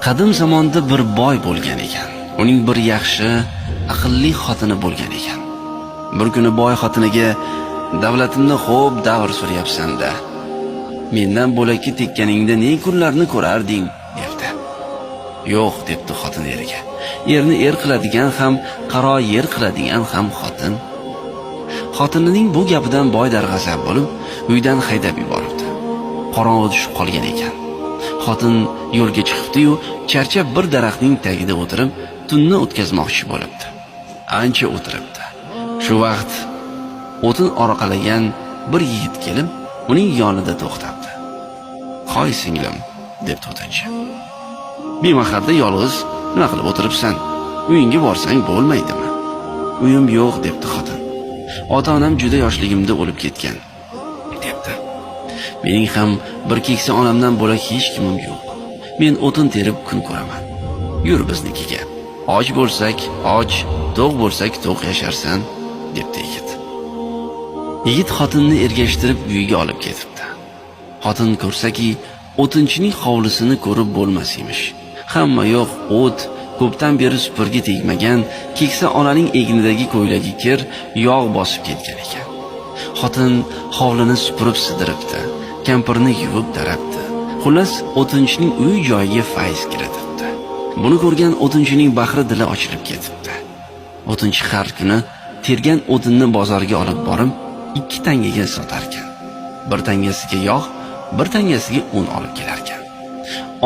Qadim zamonda bir boy bo'lgan ekan. Uning bir yaxshi, aqlli xotini bo'lgan ekan. Bir kuni boy xotiniga: "Davlatimni xo'p davr suryapsan-da. Mendan bo'lakka tekkaningda ne kunlarni ko'rarding?" debdi. "Yo'q", debdi xotin eriga. "Erni er qiladigan ham, qaro yer qiladigan ham xotin." Xotinining bu gapidan boy darg'azab bo'lib, uydan haydab yuboribdi. Qorong'i tushib qolgan ekan. Xotin yo'lga chiqibdi-yu, charchab bir daraxtning tagida o'tirib, tunni o'tkazmoqchi bo'libdi. Ancha o'tiribdi. Shu vaqt o'tin orqalagan bir yigit kelib, uning yonida to'xtabdi. "Qo'y singlim", debdi o'tinchi. "Bemahalda yolg'iz nima qilib o'tiribsan? Uyingga borsang bo'lmaydimi?" "Uyim yo'q", debdi xotin. "Ota-onam juda yoshligimda o'lib ketgan", debdi. "Mening ham bir keksa onamdan bo'lak hech kimim yo'q. Men o'tin terib kun ko'raman. Yur biznikiga. Och bo'lsak, och, to'q bo'lsak, to'q yasharsan", debdi yigit. Yigit xotinni ergashtirib uyiga olib ketibdi. Xotin ko'rsaki, o'tinchining hovlisini ko'rib bo'lmas emish. Hamma yo'q o't, ko'pdan beri supurgi tegmagan, keksa onaning egnidagi ko'ylagi kir, yog' bosib ketgan ekan. Xotin hovlini supurib sidiribdi, kampirni yuvib tarabdi. Xullas, o'tinchining uy joyiga fayz kiritibdi. Buni ko'rgan o'tinchining bahri dili ochilib ketibdi. O'tinchi har kuni tergan o'tinni bozorga olib borib, 2 tangaga sotar ekan. Bir tangasiga yog', bir tangasiga un olib kelar ekan.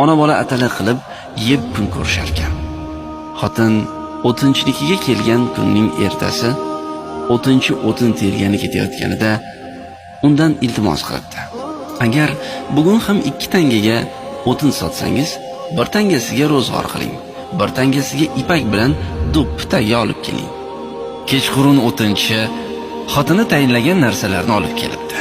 Ona bola atala qilib yeb kun ko'rishar ekan. Xotin o'tinchinikiga kelgan kunning ertasi o'tinchi o'tin tergani ketayotganida undan iltimos qilibdi: "Agar bugun ham 2 tangaga o'tin sotsangiz, bir tangasiga ro'zg'or qiling, bir tangasiga ipak bilan do'ppi tagi olib keling." Kechqurun o'tinchi xotini tayinlagan narsalarni olib kelibdi.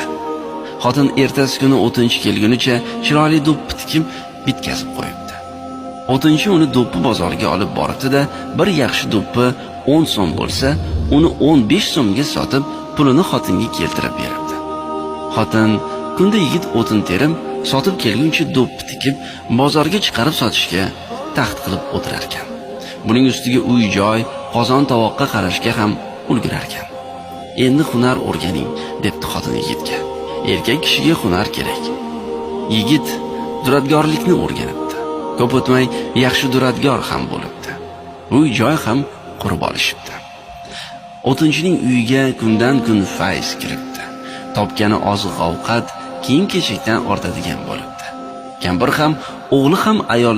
Xotin ertasi kuni o'tinchi kelgunicha chiroyli do'ppi tikib bitkazib qo'yibdi. O'tinchi uni do'ppi bozoriga olib boribdi-da, bir yaxshi do'ppi 10 so'm bo'lsa, uni 15 so'mga sotib, pulini xotinga keltirib beribdi. Xotin kunda yigit o'tin terib, sotib kelguncha do'ppi tikib, bozorga chiqarib sotishga taxt qilib o'tirar ekan. Buning ustiga uy-joy, qozon-tovoqqa qarashga ham ulgurar ekan. "Endi hunar o'rganing", debdi xotin yigitga. Erkak kishiga hunar kerak. Yigit duradgorlikni o'rganibdi. Ko'p o'tmay yaxshi duradgor ham bo'libdi. Uy-joy ham qurib olishibdi. O'tinchining uyiga kundan kun fayz kiribdi. Topgani oziq-ovqat, kiyim-kechakdan ortadigan bo'libdi. Kampir ham, o'g'li ham ayol